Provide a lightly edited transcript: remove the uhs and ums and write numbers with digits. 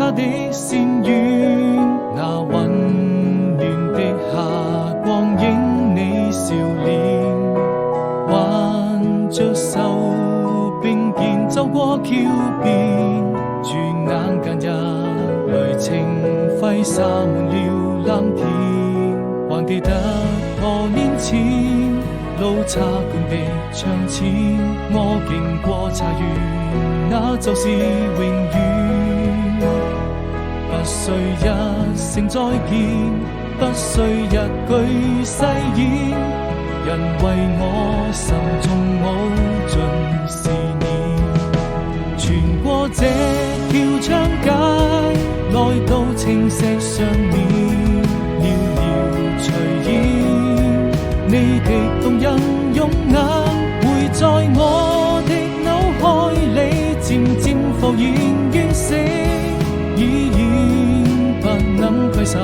他的仙苑，那溫暖的霞光映你笑臉，挽着手並肩走過橋邊，轉眼間一縷情揮灑滿了藍天，還記得多年前路差館的窗前，我經過茶園，那就是永遠。不需一聲再見，不需一句誓言，因為我心中無盡思念。穿過這條長街，來到青石上面，遙遙隨煙，你的動人容顏會在我的腦海裡漸漸浮現，完成已然不能攜手。